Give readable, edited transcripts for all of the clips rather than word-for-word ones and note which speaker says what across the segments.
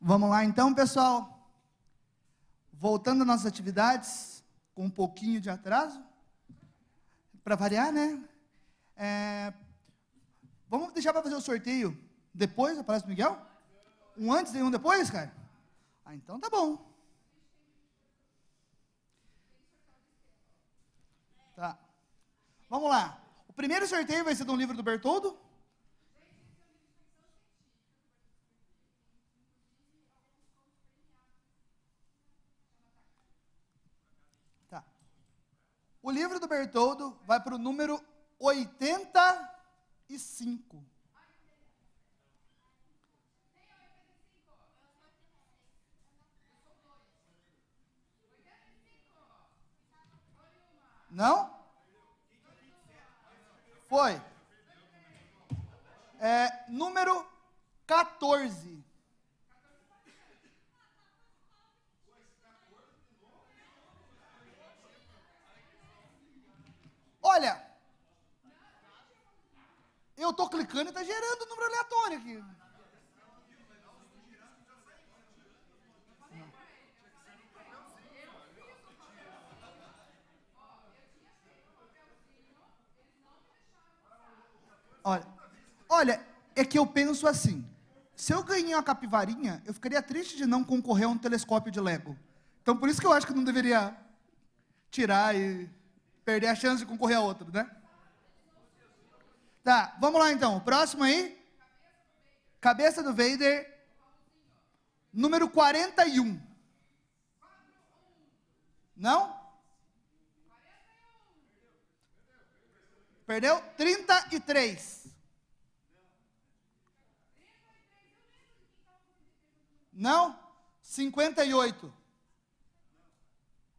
Speaker 1: Vamos lá então, pessoal. Voltando às nossas atividades, com um pouquinho de atraso, para variar, né? Vamos deixar para fazer o sorteio depois da palestra do Miguel? Um antes e um depois, cara? Ah, então tá bom. Tá. Vamos lá. O primeiro sorteio vai ser de um livro do Bertoldo. Tá. O livro do Bertoldo vai para o número 85. Não? Foi. Número 14. Olha, eu tô clicando e tá gerando um número aleatório aqui. Olha, é que eu penso assim, se eu ganhei uma capivarinha, eu ficaria triste de não concorrer a um telescópio de Lego. Então, por isso que eu acho que não deveria tirar e perder a chance de concorrer a outro, né? Tá, vamos lá então. Próximo aí. Cabeça do Vader. Número 41. Não? Perdeu? 33. Não? 58.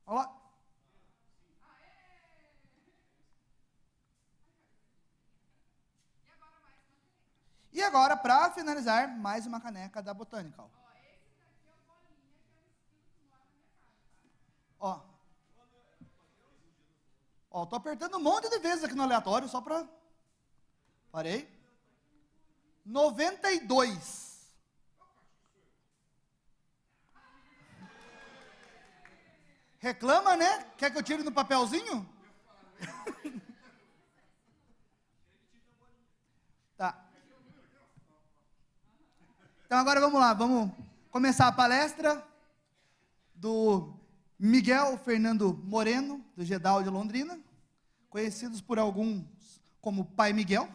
Speaker 1: Olha lá. E agora, para finalizar, mais uma caneca da Botanical. Ó, tô apertando um monte de vezes aqui no aleatório, só para... Parei. 92. Reclama, né? Quer que eu tire no papelzinho? Tá. Então agora vamos lá, vamos começar a palestra do Miguel Fernando Moreno, do GEDAL de Londrina, conhecidos por alguns como Pai Miguel.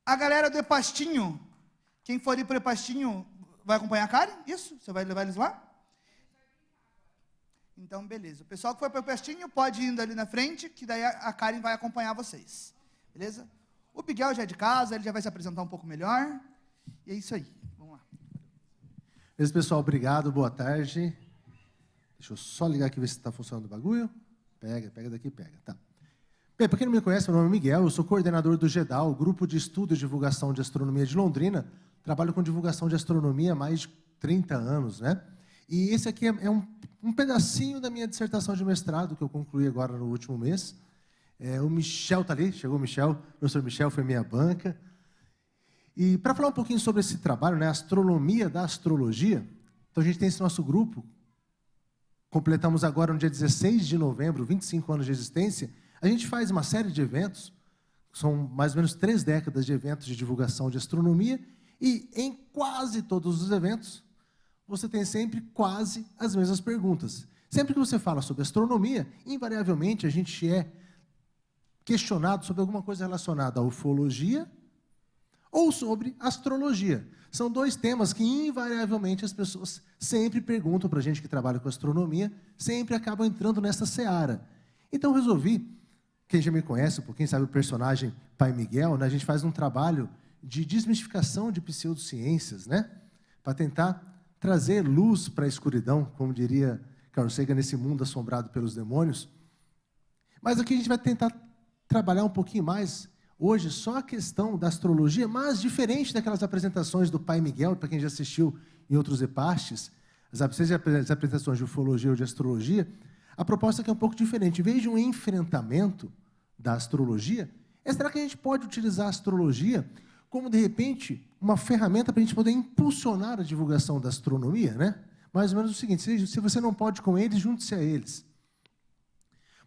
Speaker 1: A galera do Epastinho, quem for ir para o Epastinho vai acompanhar a Karen? Isso? Você vai levar eles lá? Então, beleza. O pessoal que for para o Epastinho pode ir indo ali na frente, que daí a Karen vai acompanhar vocês. Beleza? O Miguel já é de casa, ele já vai se apresentar um pouco melhor. E é isso aí. Vamos lá.
Speaker 2: Beleza, pessoal. Obrigado. Boa tarde. Deixa eu só ligar aqui, ver se está funcionando o bagulho. Pega daqui, pega. Tá. Bem, para quem não me conhece, meu nome é Miguel, eu sou coordenador do GEDAL, Grupo de Estudo e Divulgação de Astronomia de Londrina. Trabalho com divulgação de astronomia há mais de 30 anos, né? E esse aqui é um pedacinho da minha dissertação de mestrado, que eu concluí agora no último mês. O Michel está ali, chegou o Michel, o professor Michel foi minha banca. E para falar um pouquinho sobre esse trabalho, né, astronomia da astrologia, então a gente tem esse nosso grupo, completamos agora no dia 16 de novembro, 25 anos de existência, a gente faz uma série de eventos, são mais ou menos 3 décadas de eventos de divulgação de astronomia, e em quase todos os eventos, você tem sempre quase as mesmas perguntas. Sempre que você fala sobre astronomia, invariavelmente a gente é questionado sobre alguma coisa relacionada à ufologia ou sobre astrologia. São 2 temas que, invariavelmente, as pessoas sempre perguntam para a gente que trabalha com astronomia, sempre acabam entrando nessa seara. Então, resolvi, quem já me conhece um pouquinho, sabe o personagem Pai Miguel, né? A gente faz um trabalho de desmistificação de pseudociências, né? Para tentar trazer luz para a escuridão, como diria Carl Sagan, nesse mundo assombrado pelos demônios. Mas aqui a gente vai tentar trabalhar um pouquinho mais, hoje, só a questão da astrologia, mas diferente daquelas apresentações do Pai Miguel, para quem já assistiu em outros epastes, as apresentações de ufologia ou de astrologia, a proposta aqui é um pouco diferente. Em vez de um enfrentamento da astrologia, será que a gente pode utilizar a astrologia como, de repente, uma ferramenta para a gente poder impulsionar a divulgação da astronomia, né? Mais ou menos o seguinte: se você não pode com eles, junte-se a eles.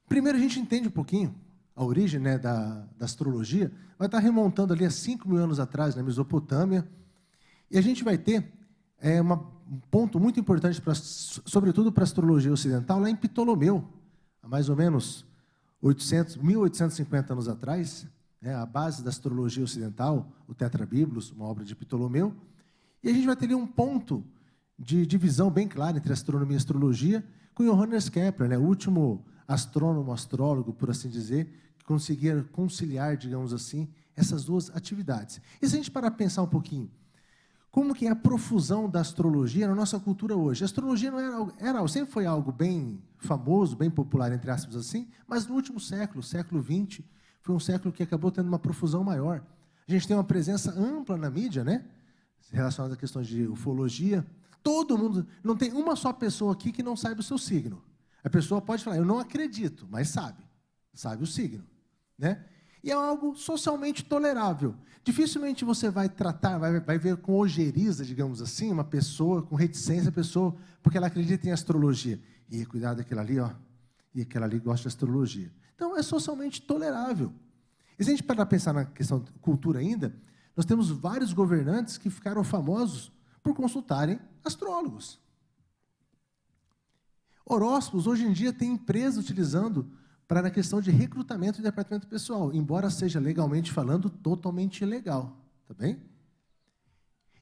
Speaker 2: Primeiro, a gente entende um pouquinho a origem, né, da astrologia, vai estar remontando ali a 5.000 anos atrás, na Mesopotâmia, e a gente vai ter um ponto muito importante, sobretudo para a astrologia ocidental, lá em Ptolomeu, há mais ou menos 1.850 anos atrás, né, a base da astrologia ocidental, o Tetrabiblos, uma obra de Ptolomeu, e a gente vai ter ali um ponto de divisão bem clara entre astronomia e astrologia, com Johannes Kepler, né, o último astrônomo, astrólogo, por assim dizer, que conseguia conciliar, digamos assim, essas duas atividades. E se a gente parar para pensar um pouquinho, como que é a profusão da astrologia na nossa cultura hoje? A astrologia não sempre foi algo bem famoso, bem popular, entre aspas assim, mas no último século, século XX, foi um século que acabou tendo uma profusão maior. A gente tem uma presença ampla na mídia, né, relacionada a questões de ufologia. Todo mundo, não tem uma só pessoa aqui que não saiba o seu signo. A pessoa pode falar, eu não acredito, mas sabe o signo, né? E é algo socialmente tolerável. Dificilmente você vai tratar, vai ver com ojeriza, digamos assim, uma pessoa com reticência, porque ela acredita em astrologia. E cuidado daquela ali, ó, e aquela ali gosta de astrologia. Então, é socialmente tolerável. E se a gente parar para pensar na questão de cultura ainda, nós temos vários governantes que ficaram famosos por consultarem astrólogos. Horóscopos, hoje em dia, tem empresas utilizando para na questão de recrutamento de departamento pessoal, embora seja legalmente falando totalmente ilegal, tá bem?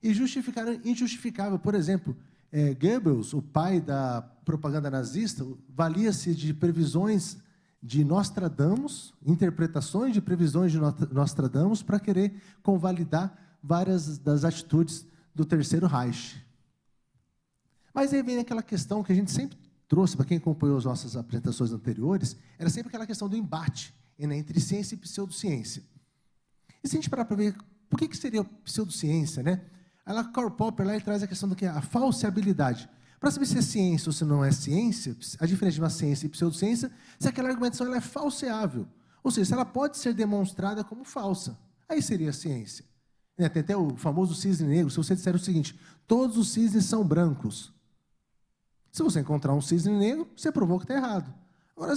Speaker 2: E injustificável, por exemplo, Goebbels, o pai da propaganda nazista, valia-se de previsões de Nostradamus, interpretações de previsões de Nostradamus para querer convalidar várias das atitudes do Terceiro Reich. Mas aí vem aquela questão que a gente sempre trouxe, para quem acompanhou as nossas apresentações anteriores, era sempre aquela questão do embate entre ciência e pseudociência. E se a gente parar para ver, por que seria pseudociência, né? Aí lá, Karl Popper lá, ele traz a questão do que a falseabilidade. Para saber se é ciência ou se não é ciência, a diferença de uma ciência e pseudociência, se aquela argumentação ela é falseável. Ou seja, se ela pode ser demonstrada como falsa, aí seria ciência. Tem até o famoso cisne negro. Se você disser o seguinte, todos os cisnes são brancos, se você encontrar um cisne negro, você provou que está errado. Agora,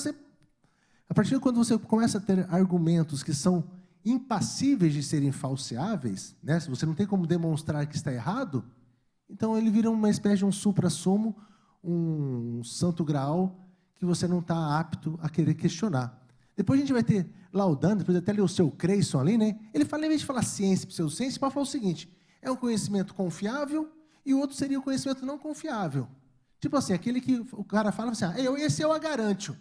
Speaker 2: a partir de quando você começa a ter argumentos que são impassíveis de serem falseáveis, né, se você não tem como demonstrar que está errado, então ele vira uma espécie de um supra-sumo, um santo graal, que você não está apto a querer questionar. Depois a gente vai ter Laudano, depois até ler o seu Creyson ali, né? Ele fala, em vez de falar ciência e pseudociência, ele pode falar o seguinte, é um conhecimento confiável e o outro seria o conhecimento não confiável. Tipo assim, aquele que o cara fala assim, esse eu a garanto.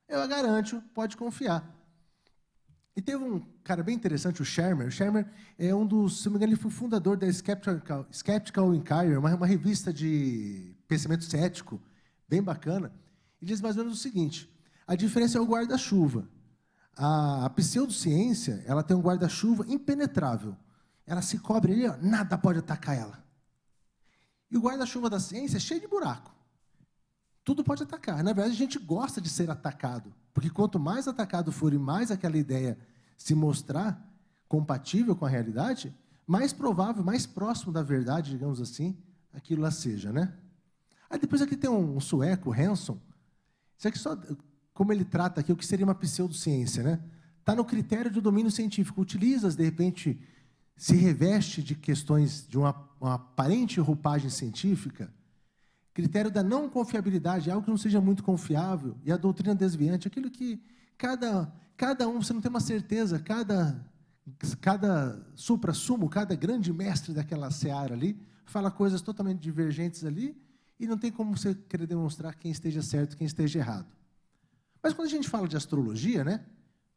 Speaker 2: Eu a garanto, pode confiar. E teve um cara bem interessante, o Shermer. O Shermer é um dos, se não me engano, ele foi o fundador da Skeptical Inquirer, uma revista de pensamento cético, bem bacana. E diz mais ou menos o seguinte, a diferença é o guarda-chuva. A pseudociência, ela tem um guarda-chuva impenetrável. Ela se cobre ali, ó, nada pode atacar ela. E o guarda-chuva da ciência é cheio de buraco. Tudo pode atacar. Na verdade, a gente gosta de ser atacado, porque quanto mais atacado for e mais aquela ideia se mostrar compatível com a realidade, mais provável, mais próximo da verdade, digamos assim, aquilo lá seja, né? Aí depois aqui tem um sueco, Hanson. Isso aqui só, como ele trata aqui, o que seria uma pseudociência, né? Está no critério do domínio científico. Utiliza, de repente, se reveste de questões de uma aparente roupagem científica, critério da não confiabilidade, algo que não seja muito confiável, e a doutrina desviante, aquilo que cada um, você não tem uma certeza, cada supra-sumo, cada grande mestre daquela seara ali, fala coisas totalmente divergentes ali, e não tem como você querer demonstrar quem esteja certo e quem esteja errado. Mas quando a gente fala de astrologia, né,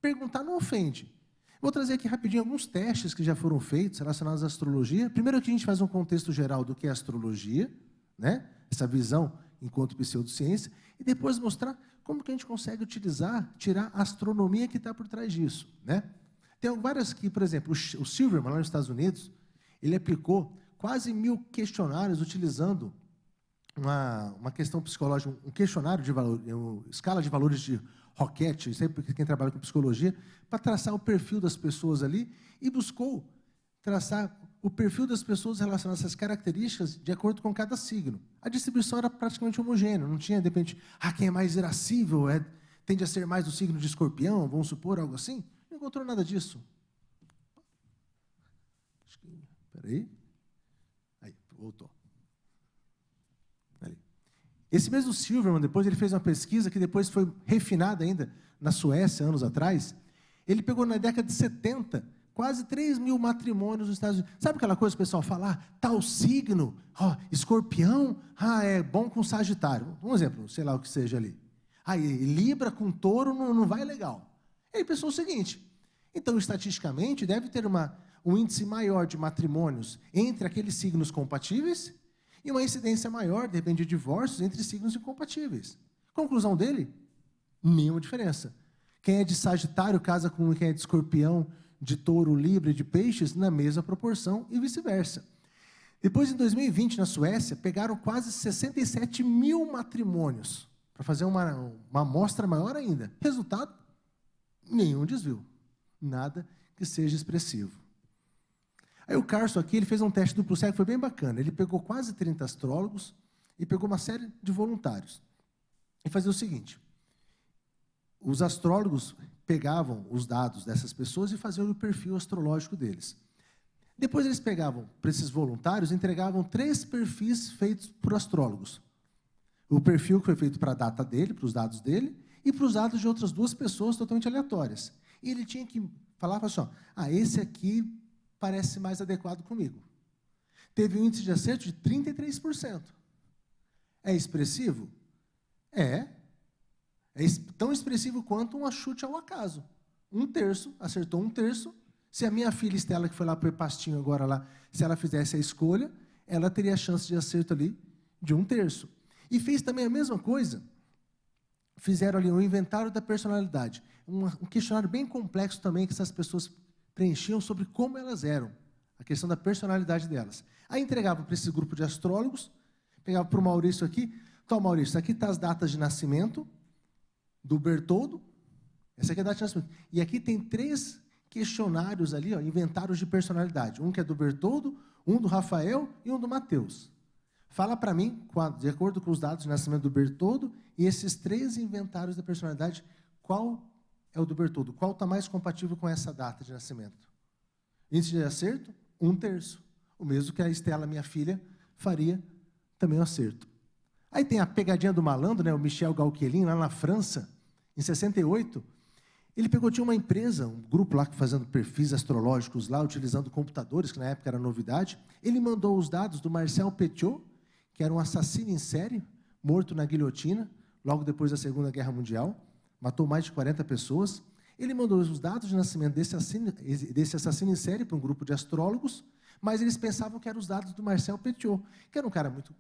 Speaker 2: perguntar não ofende. Vou trazer aqui rapidinho alguns testes que já foram feitos relacionados à astrologia. Primeiro aqui a gente faz um contexto geral do que é astrologia, né? Essa visão enquanto pseudociência, e depois mostrar como que a gente consegue tirar a astronomia que está por trás disso, né? Tem várias aqui, por exemplo, o Silverman, lá nos Estados Unidos, ele aplicou quase 1000 questionários utilizando uma questão psicológica, um questionário de valor, escala de valores de Roquette, sempre quem trabalha com psicologia, para traçar o perfil das pessoas ali, e buscou traçar o perfil das pessoas relacionadas a essas características de acordo com cada signo. A distribuição era praticamente homogênea, não tinha, de repente, quem é mais irascível, tende a ser mais do signo de Escorpião, vamos supor, algo assim. Não encontrou nada disso. Espera aí. Aí, voltou. Ali. Esse mesmo Silverman, depois ele fez uma pesquisa que depois foi refinada ainda na Suécia, anos atrás. Ele pegou na década de 70, quase 3 mil matrimônios nos Estados Unidos. Sabe aquela coisa que o pessoal fala? Tal signo, Escorpião, é bom com Sagitário. Um exemplo, sei lá o que seja ali. Libra com Touro não vai legal. Ele pensou o seguinte, então, estatisticamente, deve ter um índice maior de matrimônios entre aqueles signos compatíveis e uma incidência maior, de repente, de divórcios entre signos incompatíveis. Conclusão dele? Nenhuma diferença. Quem é de Sagitário casa com quem é de Escorpião, de Touro, Libra e de Peixes, na mesma proporção e vice-versa. Depois, em 2020, na Suécia, pegaram quase 67 mil matrimônios para fazer uma amostra maior ainda. Resultado? Nenhum desvio. Nada que seja expressivo. Aí o Carson aqui, ele fez um teste duplo cego, foi bem bacana. Ele pegou quase 30 astrólogos e pegou uma série de voluntários. E fazia o seguinte, os astrólogos pegavam os dados dessas pessoas e faziam o perfil astrológico deles. Depois eles pegavam, para esses voluntários, entregavam 3 perfis feitos por astrólogos. O perfil que foi feito para a data dele, para os dados dele, e para os dados de outras 2 pessoas totalmente aleatórias. E ele tinha que falar assim, esse aqui parece mais adequado comigo. Teve um índice de acerto de 33%. É expressivo? É tão expressivo quanto um chute ao acaso. 1/3, acertou 1/3. Se a minha filha Estela, que foi lá para o pastinho agora lá, se ela fizesse a escolha, ela teria a chance de acerto ali de 1/3. E fez também a mesma coisa. Fizeram ali um inventário da personalidade. Um questionário bem complexo também que essas pessoas preenchiam sobre como elas eram. A questão da personalidade delas. Aí entregavam para esse grupo de astrólogos, pegava para o Maurício aqui. Então, Maurício, aqui está as datas de nascimento do Bertoldo. Essa aqui é a data de nascimento. E aqui tem 3 questionários ali, inventários de personalidade. Um que é do Bertoldo, um do Rafael e um do Matheus. Fala para mim, de acordo com os dados de nascimento do Bertoldo, e esses 3 inventários da personalidade, qual é o do Bertoldo? Qual está mais compatível com essa data de nascimento? Índice de acerto? 1/3. O mesmo que a Estela, minha filha, faria também um acerto. Aí tem a pegadinha do malandro, o Michel Gauquelin, lá na França, em 68. Ele tinha uma empresa, um grupo lá fazendo perfis astrológicos lá, utilizando computadores, que na época era novidade. Ele mandou os dados do Marcel Petiot, que era um assassino em série, morto na guilhotina, logo depois da Segunda Guerra Mundial, matou mais de 40 pessoas. Ele mandou os dados de nascimento desse assassino em série para um grupo de astrólogos, mas eles pensavam que eram os dados do Marcel Petiot, que era um cara muito...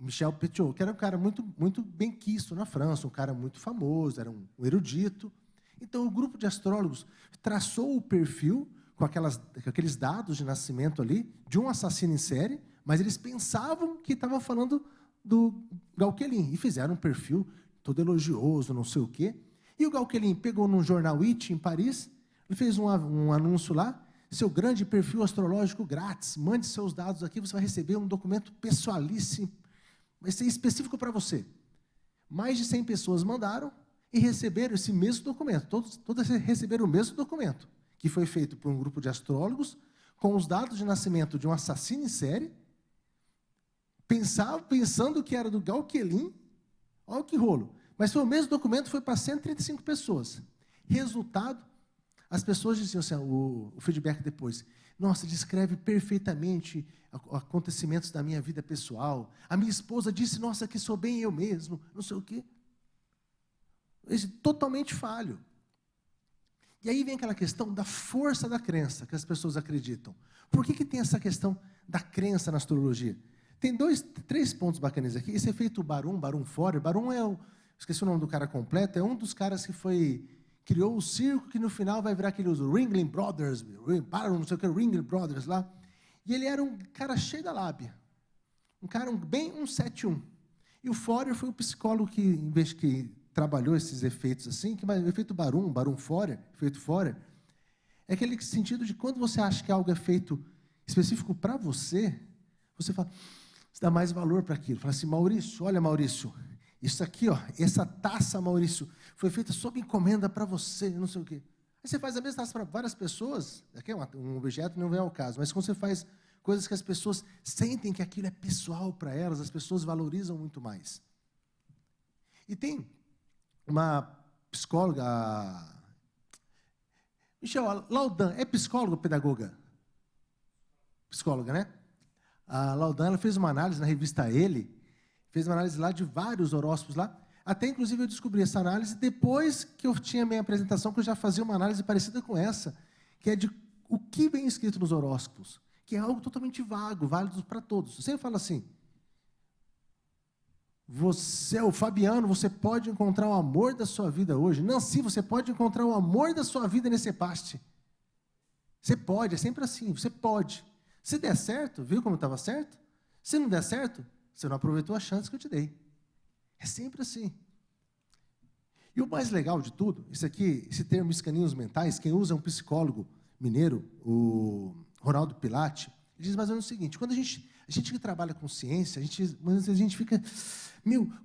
Speaker 2: Michel Petiot, que era um cara muito, muito benquisto na França, um cara muito famoso, era um erudito. Então, o grupo de astrólogos traçou o perfil com aqueles dados de nascimento ali, de um assassino em série, mas eles pensavam que estava falando do Gauquelin, e fizeram um perfil todo elogioso, não sei o quê. E o Gauquelin pegou num jornal It, em Paris, ele fez um anúncio lá, seu grande perfil astrológico grátis, mande seus dados aqui, você vai receber um documento pessoalíssimo, vai ser específico para você. Mais de 100 pessoas mandaram e receberam esse mesmo documento, todas receberam o mesmo documento, que foi feito por um grupo de astrólogos, com os dados de nascimento de um assassino em série, pensando que era do Gauquelin, olha que rolo. Mas foi o mesmo documento, foi para 135 pessoas. Resultado, as pessoas diziam assim, o feedback depois, nossa, descreve perfeitamente acontecimentos da minha vida pessoal. A minha esposa disse, nossa, que sou bem eu mesmo, não sei o quê. Totalmente falho. E aí vem aquela questão da força da crença que as pessoas acreditam. Por que tem essa questão da crença na astrologia? Tem 3 pontos bacanas aqui. Esse efeito Barum Forer. Barum esqueci o nome do cara completo, é um dos caras que criou o circo que no final vai virar aqueles Ringling Brothers, não sei o que, Ringling Brothers lá. E ele era um cara cheio da lábia. Um cara bem 171. E o Forer foi o psicólogo que trabalhou esses efeitos assim, o efeito Barum Forer, efeito Forer, É aquele sentido de quando você acha que algo é feito específico para você, você fala, você dá mais valor para aquilo. Fala assim, Maurício, olha, Maurício, isso aqui, ó, essa taça, Maurício, foi feita sob encomenda para você, não sei o quê. Aí você faz a mesma taça para várias pessoas, aqui é um objeto, não é o caso, mas quando você faz coisas que as pessoas sentem que aquilo é pessoal para elas, as pessoas valorizam muito mais. E tem uma psicóloga, Michel Laudan, é psicóloga ou pedagoga? Psicóloga, né? A Laudan, ela fez uma análise na revista Ele, fez uma análise lá de vários horóscopos lá, até inclusive eu descobri essa análise depois que eu tinha minha apresentação, que eu já fazia uma análise parecida com essa, que é de o que vem escrito nos horóscopos, que é algo totalmente vago, válido para todos. Você fala assim, você, o Fabiano, você pode encontrar o amor da sua vida hoje. Nancy, você pode encontrar o amor da sua vida nesse paste. Você pode, é sempre assim, você pode. Se der certo, viu como estava certo? Se não der certo, você não aproveitou a chance que eu te dei. É sempre assim. E o mais legal de tudo, isso aqui, esse termo escaninhos mentais, quem usa é um psicólogo mineiro, o Ronaldo Pilate, ele diz mais ou menos o seguinte, quando a gente que trabalha com ciência, a gente fica,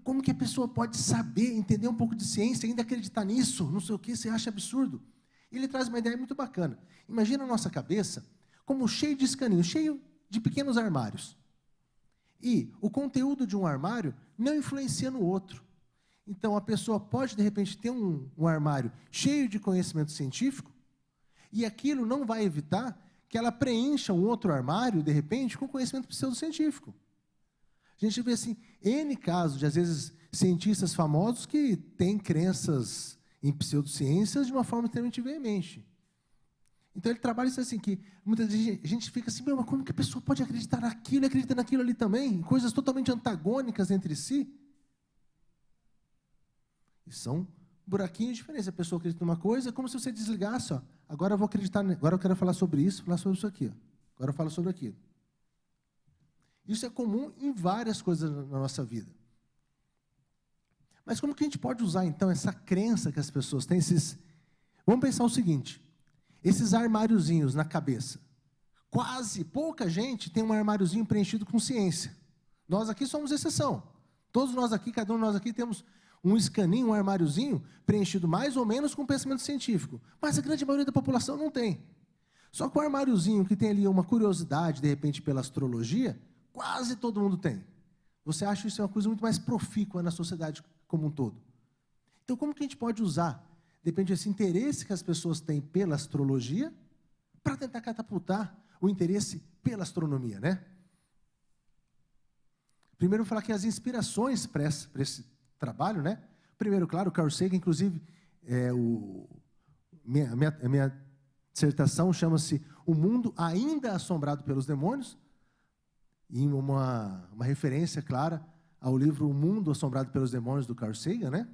Speaker 2: como que a pessoa pode saber, entender um pouco de ciência, ainda acreditar nisso, não sei o que, você acha absurdo. E ele traz uma ideia muito bacana. Imagina a nossa cabeça como cheio de escaninhos, cheio de pequenos armários. E o conteúdo de um armário não influencia no outro. Então, a pessoa pode, de repente, ter um armário cheio de conhecimento científico, e aquilo não vai evitar que ela preencha um outro armário, de repente, com conhecimento pseudocientífico. A gente vê, assim, N casos de, às vezes, cientistas famosos que têm crenças em pseudociências de uma forma extremamente veemente. Então, ele trabalha isso assim, que muitas vezes a gente fica assim, mas como que a pessoa pode acreditar naquilo e acreditar naquilo ali também? Em coisas totalmente antagônicas entre si. E são buraquinhos diferentes. A pessoa acredita numa coisa, é como se você desligasse, ó, agora eu vou acreditar, agora eu quero falar sobre isso, falar sobre isso aqui, ó. Agora eu falo sobre aquilo. Isso é comum em várias coisas na nossa vida. Mas como que a gente pode usar, então, essa crença que as pessoas têm? Vamos pensar o seguinte, esses armáriozinhos na cabeça. Pouca gente tem um armáriozinho preenchido com ciência. Nós aqui somos exceção. Todos nós aqui, cada um de nós aqui, temos um escaninho, um armáriozinho preenchido mais ou menos com pensamento científico. Mas a grande maioria da população não tem. Só que o armáriozinho que tem ali uma curiosidade, de repente, pela astrologia, quase todo mundo tem. Você acha isso uma coisa muito mais profícua na sociedade como um todo. Então, como que a gente pode usar, depende desse interesse que as pessoas têm pela astrologia, para tentar catapultar o interesse pela astronomia, né? Primeiro, eu vou falar que as inspirações para esse trabalho, né? Primeiro, claro, o Carl Sagan, inclusive, a minha dissertação chama-se O Mundo Ainda Assombrado pelos Demônios, e uma referência clara ao livro O Mundo Assombrado pelos Demônios, do Carl Sagan, né?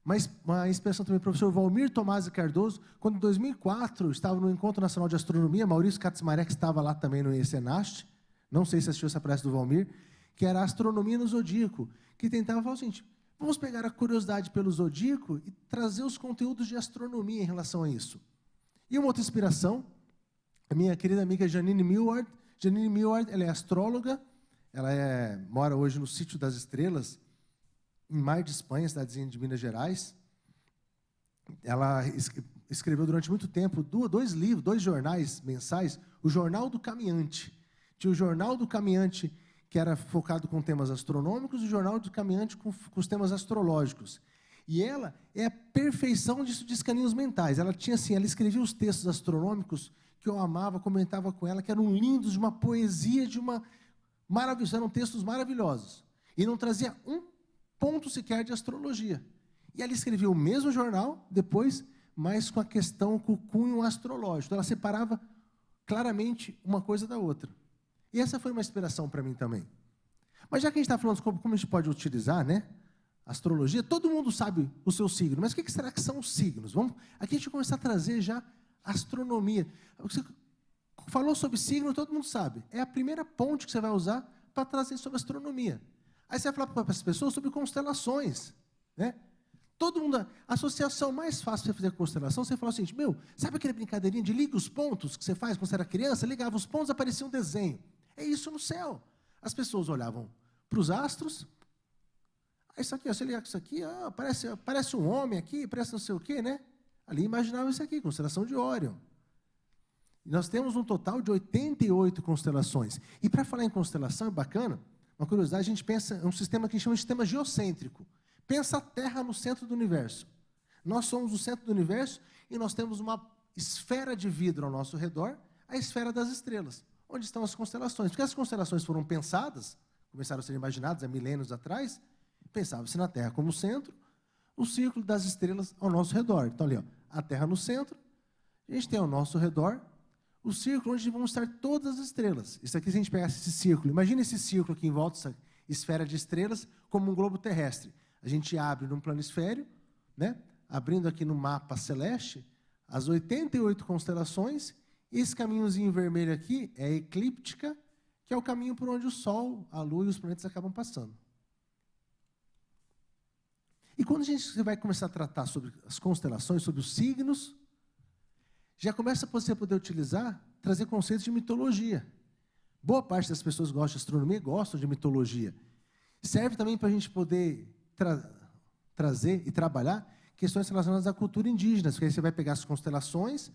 Speaker 2: Mas uma inspiração também do professor Valmir Tomasi Cardoso, quando em 2004 estava no Encontro Nacional de Astronomia, Maurício Kaczmarek estava lá também no ECNAST, não sei se assistiu essa palestra do Valmir, que era a astronomia no zodíaco, que tentava falar o seguinte, vamos pegar a curiosidade pelo zodíaco e trazer os conteúdos de astronomia em relação a isso. E uma outra inspiração, a minha querida amiga Janine Millward. Janine Millward, ela é astróloga, ela mora hoje no Sítio das Estrelas, em Mar de Espanha, cidadezinha de Minas Gerais. Ela escreveu durante muito tempo 2 livros, 2 jornais mensais, o Jornal do Caminhante. Tinha o Jornal do Caminhante, que era focado com temas astronômicos, e o Jornal do Caminhante com os temas astrológicos. E ela é a perfeição disso de escaninhos mentais. Ela tinha assim, ela escrevia os textos astronômicos que eu amava, comentava com ela, que eram lindos, de uma poesia, eram textos maravilhosos. E não trazia um ponto sequer de astrologia. E ela escrevia o mesmo jornal, depois, mas com a questão, com o cunho astrológico. Ela separava claramente uma coisa da outra. E essa foi uma inspiração para mim também. Mas já que a gente está falando sobre como a gente pode utilizar, né, a astrologia, todo mundo sabe o seu signo, mas o que será que são os signos? Aqui a gente começar a trazer já a astronomia. Você falou sobre signo, todo mundo sabe. É a primeira ponte que você vai usar para trazer sobre astronomia. Aí você vai falar para as pessoas sobre constelações, né? Todo mundo, a associação mais fácil para você fazer constelação, você fala o seguinte, sabe aquela brincadeirinha de liga os pontos que você faz quando você era criança? Ligava os pontos, aparecia um desenho. É isso no céu. As pessoas olhavam para os astros, isso aqui, você ligar com isso aqui, parece um homem aqui, parece não sei o quê, né? Ali imaginavam isso aqui, constelação de Órion. E nós temos um total de 88 constelações. E para falar em constelação, é bacana, uma curiosidade, a gente pensa em um sistema que a gente chama de sistema geocêntrico. Pensa a Terra no centro do universo. Nós somos o centro do universo e nós temos uma esfera de vidro ao nosso redor, a esfera das estrelas, onde estão as constelações. Porque as constelações foram pensadas, começaram a ser imaginadas há milênios atrás, pensava-se na Terra como centro, o círculo das estrelas ao nosso redor. Então, ali, a Terra no centro, a gente tem ao nosso redor o círculo onde vão estar todas as estrelas. Isso aqui, se a gente pegasse esse círculo, imagina esse círculo aqui em volta, essa esfera de estrelas, como um globo terrestre. A gente abre num planisfério, né? Abrindo aqui no mapa celeste, as 88 constelações, e esse caminhozinho vermelho aqui é a eclíptica, que é o caminho por onde o Sol, a Lua e os planetas acabam passando. E quando a gente vai começar a tratar sobre as constelações, sobre os signos, já começa você a poder utilizar, trazer conceitos de mitologia. Boa parte das pessoas que gostam de astronomia gostam de mitologia. Serve também para a gente poder trazer e trabalhar questões relacionadas à cultura indígena, porque aí você vai pegar as constelações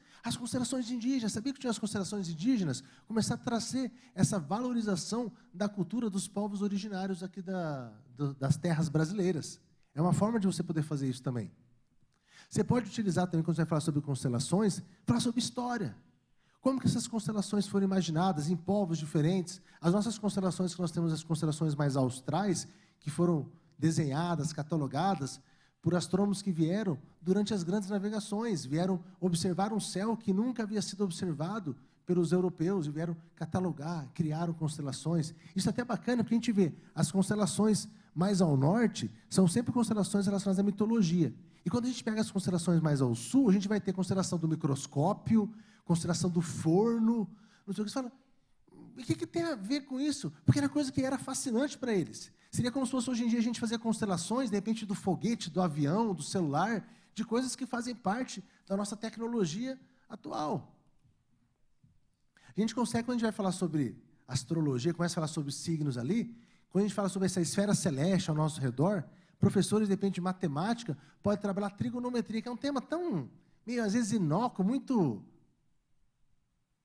Speaker 2: indígenas, sabia que tinha as constelações indígenas? Começar a trazer essa valorização da cultura dos povos originários aqui das terras brasileiras. É uma forma de você poder fazer isso também. Você pode utilizar também, quando você vai falar sobre constelações, falar sobre história. Como que essas constelações foram imaginadas em povos diferentes. As nossas constelações, que nós temos as constelações mais austrais, que foram desenhadas, catalogadas, por astrônomos que vieram durante as grandes navegações, vieram observar um céu que nunca havia sido observado pelos europeus, e vieram catalogar, criaram constelações. Isso é até bacana, porque a gente vê as constelações mais ao norte, são sempre constelações relacionadas à mitologia. E quando a gente pega as constelações mais ao sul, a gente vai ter constelação do microscópio, constelação do forno, não sei o que. Você fala, o que tem a ver com isso? Porque era coisa que era fascinante para eles. Seria como se fosse hoje em dia a gente fazer constelações, de repente, do foguete, do avião, do celular, de coisas que fazem parte da nossa tecnologia atual. A gente consegue, quando a gente vai falar sobre astrologia, começa a falar sobre signos ali, quando a gente fala sobre essa esfera celeste ao nosso redor, professores, de repente, de matemática, podem trabalhar trigonometria, que é um tema tão, meio, às vezes, inócuo, muito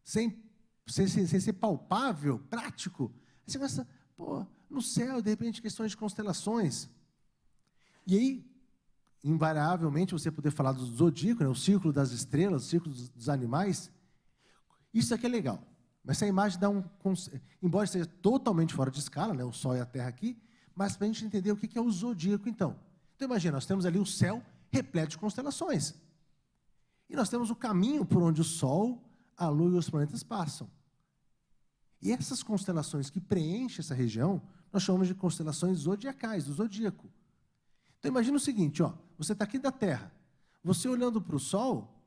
Speaker 2: sem ser palpável, prático. Aí você começa, no céu, de repente, questões de constelações. E aí, invariavelmente, você poder falar do zodíaco, né, o círculo das estrelas, o círculo dos animais. Isso aqui é legal. Mas essa imagem dá embora seja totalmente fora de escala, né, o Sol e a Terra aqui, mas para a gente entender o que é o zodíaco, então. Então, imagina, nós temos ali o céu repleto de constelações. E nós temos o caminho por onde o Sol, a Lua e os planetas passam. E essas constelações que preenchem essa região, nós chamamos de constelações zodiacais, do zodíaco. Então, imagina o seguinte, você está aqui da Terra, você olhando para o Sol,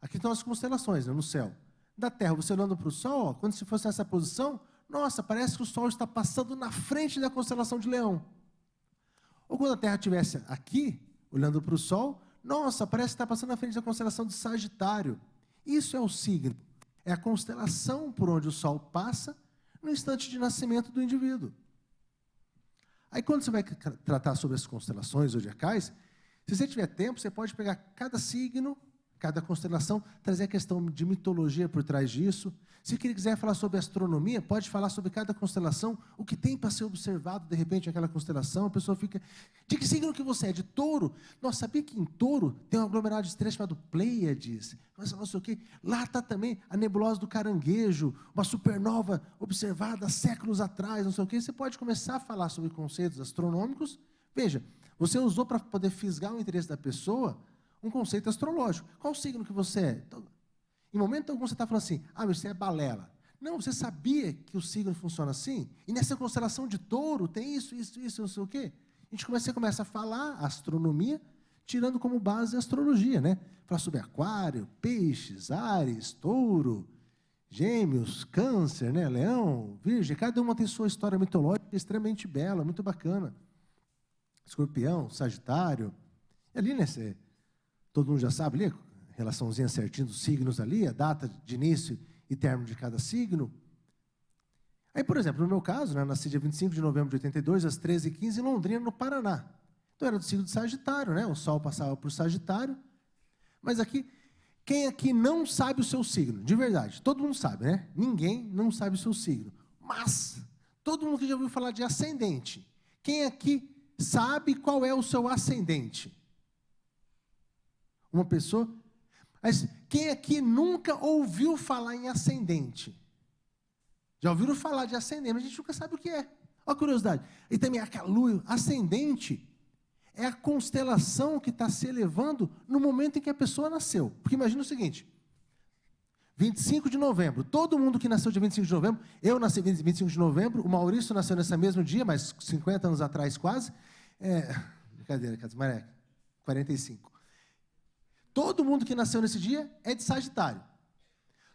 Speaker 2: aqui estão as constelações, né, no céu. Da Terra, você olhando para o Sol, quando se fosse nessa posição, nossa, parece que o Sol está passando na frente da constelação de Leão. Ou quando a Terra estivesse aqui, olhando para o Sol, nossa, parece que está passando na frente da constelação de Sagitário. Isso é o signo. É a constelação por onde o Sol passa no instante de nascimento do indivíduo. Aí, quando você vai tratar sobre as constelações zodiacais, se você tiver tempo, você pode pegar cada signo, cada constelação, trazer a questão de mitologia por trás disso. Se quiser falar sobre astronomia, pode falar sobre cada constelação, o que tem para ser observado, de repente, aquela constelação. A pessoa fica, de que signo que você é? De Touro? Nossa, sabia que em Touro tem um aglomerado de estrelas chamado Pleiades? Nossa, não sei o quê. Lá está também a nebulosa do Caranguejo, uma supernova observada há séculos atrás, não sei o quê. Você pode começar a falar sobre conceitos astronômicos. Veja, você usou para poder fisgar o interesse da pessoa um conceito astrológico. Qual o signo que você é? Então, em momento algum você está falando assim, você é balela. Não, você sabia que o signo funciona assim? E nessa constelação de Touro tem isso, não sei o quê. Você começa a falar a astronomia, tirando como base a astrologia, né? Falar sobre Aquário, Peixes, Áries, Touro, Gêmeos, Câncer, né? Leão, Virgem. Cada uma tem sua história mitológica extremamente bela, muito bacana. Escorpião, Sagitário. Ali, né, todo mundo já sabe ali, relaçãozinha certinha dos signos ali, a data de início e término de cada signo. Aí, por exemplo, no meu caso, né, nasci dia 25 de novembro de 82, às 13h15, em Londrina, no Paraná. Então, era do signo de Sagitário, né? O Sol passava por Sagitário. Mas aqui, quem aqui não sabe o seu signo? De verdade, todo mundo sabe, né? Ninguém não sabe o seu signo. Mas, todo mundo que já ouviu falar de ascendente, quem aqui sabe qual é o seu ascendente? Uma pessoa. Mas quem aqui nunca ouviu falar em ascendente? Já ouviram falar de ascendente, mas a gente nunca sabe o que é. Olha a curiosidade. E também a lua, ascendente, é a constelação que está se elevando no momento em que a pessoa nasceu. Porque imagina o seguinte, 25 de novembro, todo mundo que nasceu dia 25 de novembro, eu nasci 25 de novembro, o Maurício nasceu nesse mesmo dia, mas 50 anos atrás quase, brincadeira, Casmaré, 45. Todo mundo que nasceu nesse dia é de Sagitário.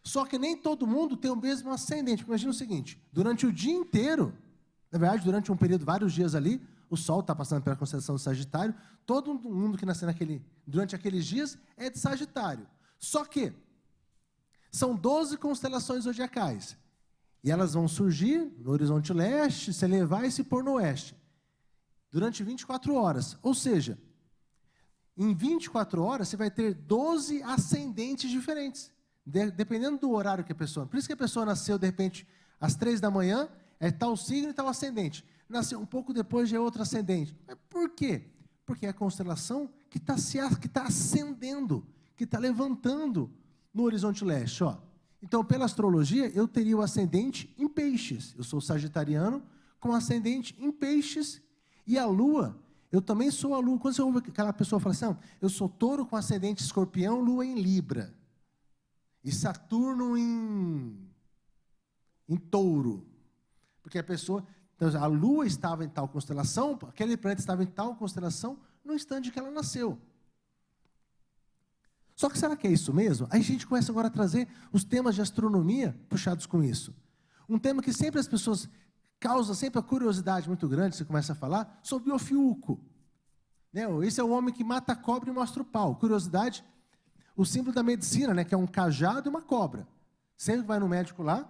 Speaker 2: Só que nem todo mundo tem o mesmo ascendente. Imagina o seguinte, durante o dia inteiro, na verdade, durante um período, vários dias ali, o Sol está passando pela constelação do Sagitário, todo mundo que nasceu durante aqueles dias é de Sagitário. Só que são 12 constelações zodiacais. E elas vão surgir no horizonte leste, se elevar e se pôr no oeste. Durante 24 horas. Ou seja, em 24 horas você vai ter 12 ascendentes diferentes. Dependendo do horário que a pessoa... Por isso que a pessoa nasceu, de repente, às 3 da manhã, é tal signo e tal ascendente. Nasceu um pouco depois, já é outro ascendente. Mas por quê? Porque é a constelação que está ascendendo, que está levantando no horizonte leste. Ó. Então, pela astrologia, eu teria o ascendente em peixes. Eu sou sagitariano com ascendente em peixes. E a lua, eu também sou a lua. Quando você ouve aquela pessoa falar assim, eu sou touro com ascendente escorpião, lua em Libra. E Saturno em touro. Porque a pessoa... Então, a lua estava em tal constelação, aquele planeta estava em tal constelação, no instante que ela nasceu. Só que será que é isso mesmo? Aí a gente começa agora a trazer os temas de astronomia puxados com isso. Um tema que sempre as pessoas causa sempre a curiosidade muito grande, você começa a falar, sobre o Ofiuco. Né? Esse é o homem que mata a cobra e mostra o pau. Curiosidade, o símbolo da medicina, né, que é um cajado e uma cobra. Sempre que vai no médico lá,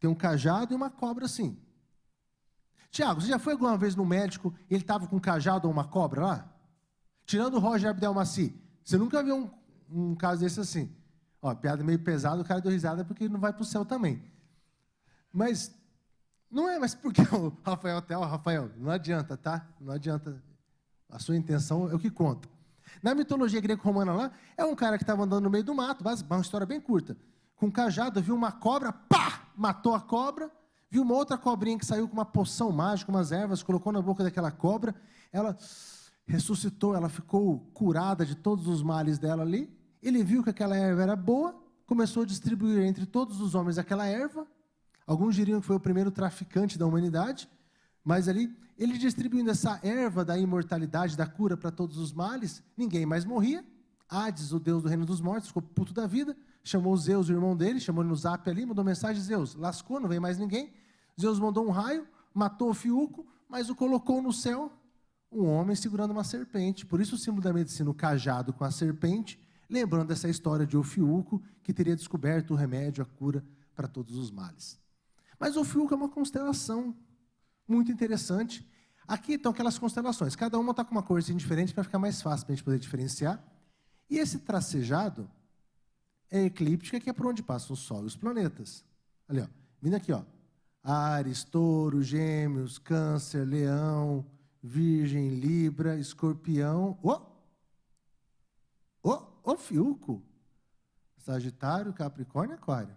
Speaker 2: tem um cajado e uma cobra assim. Tiago, você já foi alguma vez no médico e ele estava com um cajado ou uma cobra lá? Tirando o Roger Abdelmaci, você nunca viu um caso desse assim? Ó, piada meio pesada, o cara deu risada porque não vai para o céu também. Mas, não é, mas porque o Rafael, não adianta, tá? Não adianta. A sua intenção é o que conta. Na mitologia greco-romana lá, é um cara que estava andando no meio do mato, uma história bem curta, com um cajado, viu uma cobra, pá! Matou a cobra, viu uma outra cobrinha que saiu com uma poção mágica, umas ervas, colocou na boca daquela cobra, ela ressuscitou, ela ficou curada de todos os males dela ali, ele viu que aquela erva era boa, começou a distribuir entre todos os homens aquela erva, alguns diriam que foi o primeiro traficante da humanidade, mas ali, ele distribuindo essa erva da imortalidade, da cura para todos os males, ninguém mais morria. Hades, o deus do reino dos mortos, ficou puto da vida, chamou Zeus, o irmão dele, chamou ele no zap ali, mandou mensagem, Zeus, lascou, não vem mais ninguém. Zeus mandou um raio, matou o Ofiuco, mas o colocou no céu um homem segurando uma serpente. Por isso o símbolo da medicina, o cajado com a serpente, lembrando dessa história de Ofiuco, que teria descoberto o remédio, a cura para todos os males. Mas o Ofiuco é uma constelação muito interessante. Aqui estão aquelas constelações. Cada uma está com uma corzinha diferente para ficar mais fácil para a gente poder diferenciar. E esse tracejado é eclíptica, que é por onde passam o Sol e os planetas. Ali, ó. Vindo aqui, ó. Áries, Touro, Gêmeos, Câncer, Leão, Virgem, Libra, Escorpião. Ofiuco. Sagitário, Capricórnio e Aquário.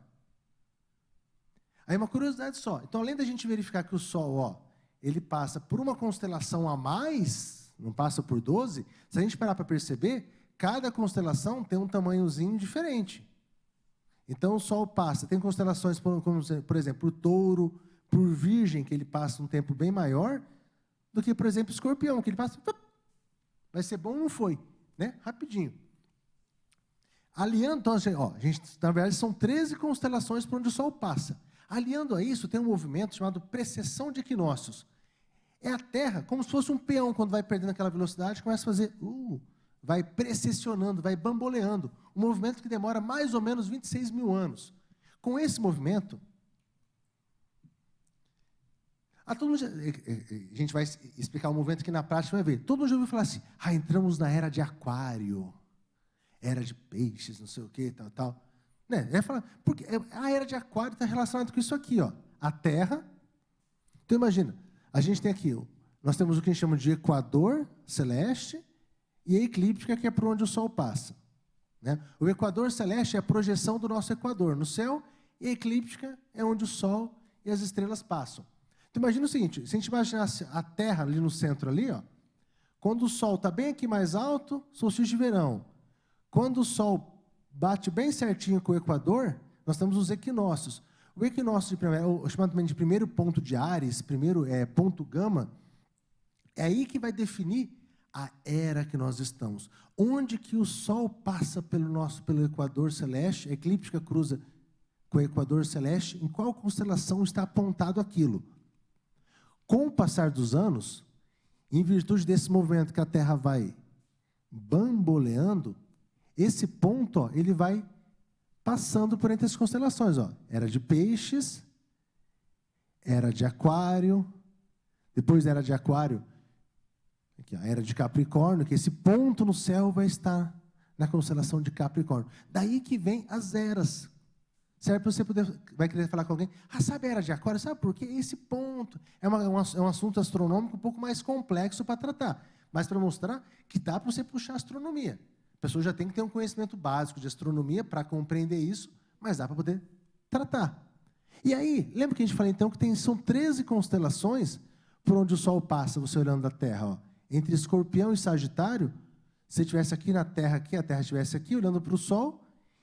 Speaker 2: Aí uma curiosidade só. Então, além da gente verificar que o Sol, ó, ele passa por uma constelação a mais, não passa por 12, se a gente parar para perceber, cada constelação tem um tamanhozinho diferente. Então, o Sol passa, tem constelações, por exemplo, o Touro, por Virgem, que ele passa um tempo bem maior, do que, por exemplo, o Escorpião, que ele passa, vai ser bom ou não foi, né? Rapidinho. Aliando, então, ó, a gente, na verdade, são 13 constelações por onde o Sol passa. Aliando a isso, tem um movimento chamado precessão de equinócios. É a Terra, como se fosse um peão, quando vai perdendo aquela velocidade, começa a fazer, vai precessionando, vai bamboleando. Um movimento que demora mais ou menos 26 mil anos. Com esse movimento, a gente vai explicar o movimento que na prática vai ver. Todo mundo já ouviu falar assim, entramos na era de aquário, era de peixes, não sei o quê, tal, tal. Né? Porque a era de aquário está relacionada com isso aqui, ó, a Terra. Então imagina, a gente tem aqui, nós temos o que a gente chama de equador celeste e a eclíptica, que é por onde o Sol passa. Né? O equador celeste é a projeção do nosso equador no céu, e a eclíptica é onde o Sol e as estrelas passam. Então imagina o seguinte, se a gente imaginasse a Terra ali no centro, ali, ó, quando o Sol está bem aqui mais alto, solstício de verão. Quando o Sol bate bem certinho com o equador, nós temos os equinócios. O equinócio chamado de primeiro ponto de Áries, primeiro ponto gama, é aí que vai definir a era que nós estamos. Onde que o Sol passa pelo equador celeste, a eclíptica cruza com o equador celeste, em qual constelação está apontado aquilo. Com o passar dos anos, em virtude desse movimento que a Terra vai bamboleando, esse ponto, ó, ele vai passando por entre as constelações. Ó. Era de peixes, era de aquário, depois era de aquário, aqui, ó, era de Capricórnio, que esse ponto no céu vai estar na constelação de Capricórnio. Daí que vem as eras. Serve para você poder, vai querer falar com alguém, sabe a era de aquário? Sabe por quê? Esse ponto é um assunto astronômico um pouco mais complexo para tratar, mas para mostrar que dá para você puxar a astronomia. A pessoa já tem que ter um conhecimento básico de astronomia para compreender isso, mas dá para poder tratar. E aí, lembra que a gente falou então que são 13 constelações por onde o Sol passa, você olhando da Terra, ó. Entre Escorpião e Sagitário, se você estivesse aqui na Terra, aqui, a Terra estivesse aqui, olhando para o Sol,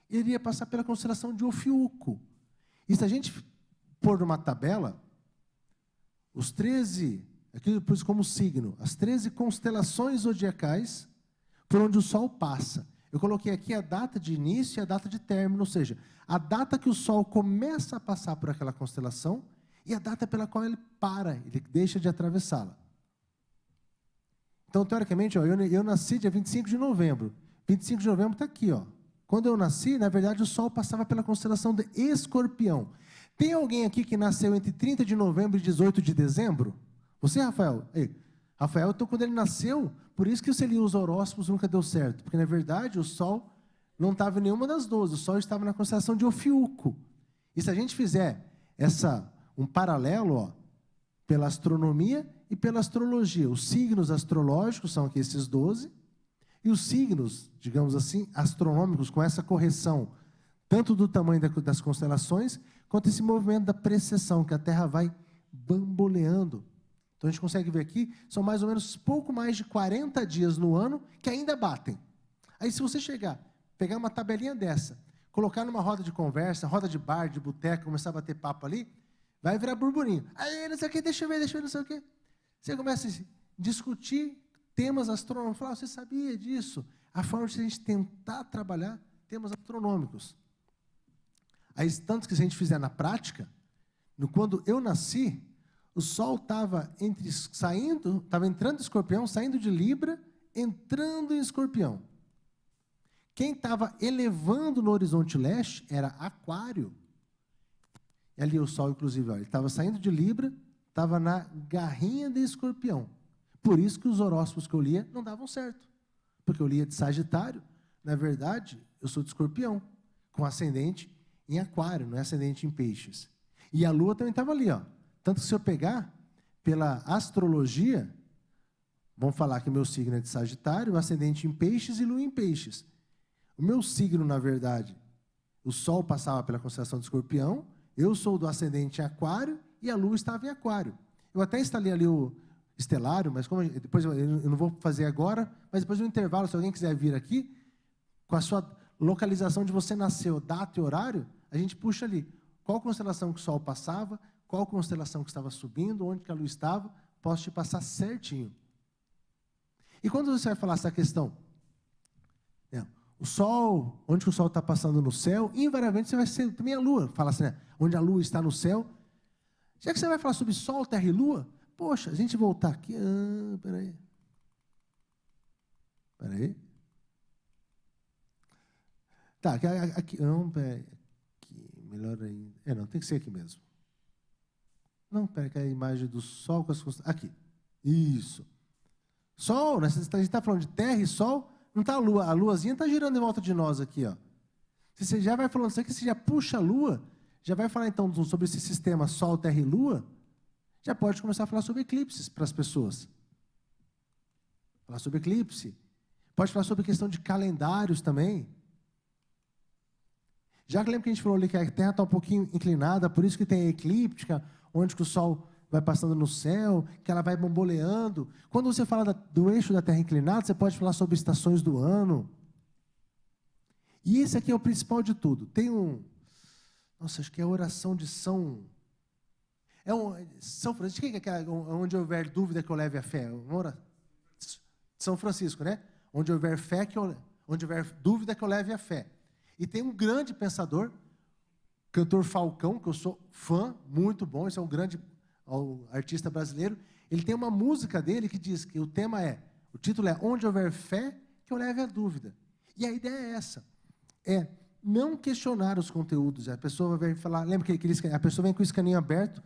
Speaker 2: ele iria passar pela constelação de Ofiuco. E se a gente pôr numa tabela, os 13, aqui eu pus como signo, as 13 constelações zodiacais por onde o Sol passa. Eu coloquei aqui a data de início e a data de término, ou seja, a data que o Sol começa a passar por aquela constelação e a data pela qual ele para, ele deixa de atravessá-la. Então, teoricamente, ó, eu nasci dia 25 de novembro. 25 de novembro está aqui, ó. Quando eu nasci, na verdade, o Sol passava pela constelação de Escorpião. Tem alguém aqui que nasceu entre 30 de novembro e 18 de dezembro? Você, Rafael? Ei, Rafael, então, quando ele nasceu, por isso que você lia os horóscopos nunca deu certo. Porque, na verdade, o Sol não estava em nenhuma das duas. O Sol estava na constelação de Ofiuco. E se a gente fizer um paralelo, ó, pela astronomia e pela astrologia, os signos astrológicos são aqui esses 12, e os signos, digamos assim, astronômicos, com essa correção, tanto do tamanho das constelações, quanto esse movimento da precessão, que a Terra vai bamboleando. Então a gente consegue ver aqui, são mais ou menos pouco mais de 40 dias no ano que ainda batem. Aí se você pegar uma tabelinha dessa, colocar numa roda de conversa, roda de bar, de boteca, começar a bater papo ali, vai virar burburinho. Aí, não sei o quê, deixa eu ver, não sei o quê. Você começa a discutir temas astronômicos. Falar, você sabia disso? A forma de a gente tentar trabalhar temas astronômicos. Aí, tanto que se a gente fizer na prática, quando eu nasci, o Sol estava entrando em Escorpião, saindo de Libra, entrando em Escorpião. Quem estava elevando no horizonte leste era Aquário. E ali o Sol, inclusive, ó, ele estava saindo de Libra, estava na garrinha de Escorpião. Por isso que os horóscopos que eu lia não davam certo. Porque eu lia de Sagitário. Na verdade, eu sou de Escorpião, com ascendente em Aquário, não é ascendente em Peixes. E a Lua também estava ali, ó. Tanto que se eu pegar pela astrologia, vamos falar que o meu signo é de Sagitário, ascendente em Peixes e Lua em Peixes. O meu signo, na verdade, o Sol passava pela constelação de Escorpião, eu sou do ascendente em Aquário e a Lua estava em Aquário. Eu até instalei ali o estelário, mas depois eu não vou fazer agora, mas depois no intervalo, se alguém quiser vir aqui, com a sua localização de você nasceu, data e horário, a gente puxa ali qual constelação que o Sol passava, qual constelação que estava subindo, onde que a Lua estava, posso te passar certinho. E quando você vai falar essa questão, o Sol, onde que o Sol está passando no céu, invariavelmente você vai ser também a Lua. Fala assim, né? Onde a Lua está no céu. Já que você vai falar sobre Sol, Terra e Lua, poxa, a gente voltar aqui. Peraí. Tá, aqui, não, pera, aqui, melhor ainda. Não, tem que ser aqui mesmo. Não, pera, que é a imagem do Sol com as constelações. Aqui. Isso. Sol, né? A gente está falando de Terra e Sol, não está a Lua. A Luazinha está girando em volta de nós aqui, ó. Se você já vai falando isso aqui, você já puxa a Lua, já vai falar então sobre esse sistema Sol, Terra e Lua, já pode começar a falar sobre eclipses para as pessoas. Falar sobre eclipse. Pode falar sobre questão de calendários também. Já que lembra que a gente falou ali que a Terra está um pouquinho inclinada, por isso que tem a eclíptica, onde que o Sol vai passando no céu, que ela vai bamboleando. Quando você fala do eixo da Terra inclinada, você pode falar sobre estações do ano. E esse aqui é o principal de tudo. Tem nossa, acho que é a oração de São... São Francisco, que é onde houver dúvida que eu leve a fé? São Francisco, né? Onde houver fé, onde houver dúvida que eu leve a fé. E tem um grande pensador, cantor Falcão, que eu sou fã, muito bom, esse é um grande artista brasileiro. Ele tem uma música dele que diz que o título é Onde houver fé, que eu leve a dúvida. E a ideia é essa, não questionar os conteúdos. A pessoa vai falar, lembra que a pessoa vem com o escaninho aberto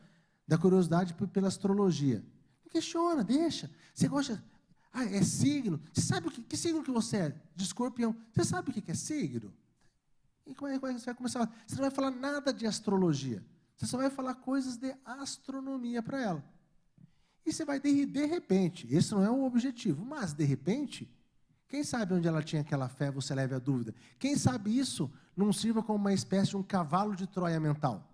Speaker 2: da curiosidade pela astrologia. Não questiona, deixa. Você gosta... é signo. Você sabe que signo que você é? De Escorpião. Você sabe o que é signo? E como é que você vai começar? Você não vai falar nada de astrologia. Você só vai falar coisas de astronomia para ela. E você vai, de repente, esse não é o objetivo, mas, de repente, quem sabe onde ela tinha aquela fé, você leve a dúvida. Quem sabe isso não sirva como uma espécie de um cavalo de Troia mental.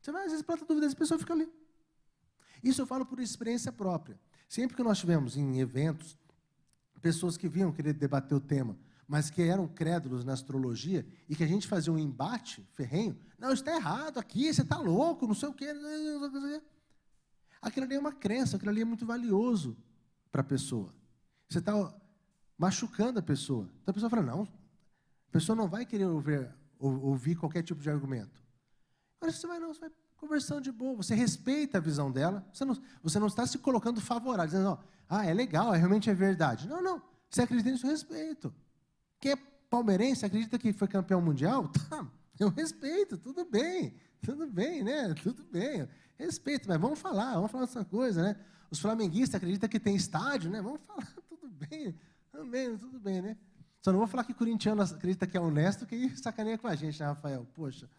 Speaker 2: Você vai, às vezes, planta dúvidas, a pessoa fica ali. Isso eu falo por experiência própria. Sempre que nós tivemos em eventos, pessoas que vinham querer debater o tema, mas que eram crédulos na astrologia, e que a gente fazia um embate ferrenho, não, isso está errado aqui, você está louco, não sei o quê. Aquilo ali é uma crença, aquilo ali é muito valioso para a pessoa. Você está machucando a pessoa. Então a pessoa fala, não, a pessoa não vai querer ouvir qualquer tipo de argumento. Agora você vai conversando de boa, você respeita a visão dela, você não está se colocando favorável, dizendo, é legal, realmente é verdade. Não, você acredita nisso, eu respeito. Quem é palmeirense, acredita que foi campeão mundial? Tá, eu respeito, tudo bem, né? Tudo bem, respeito, mas vamos falar dessa coisa, né? Os flamenguistas acreditam que tem estádio, né? Vamos falar, tudo bem, né? Só não vou falar que corintiano acredita que é honesto, que aí sacaneia com a gente, né, Rafael? Poxa,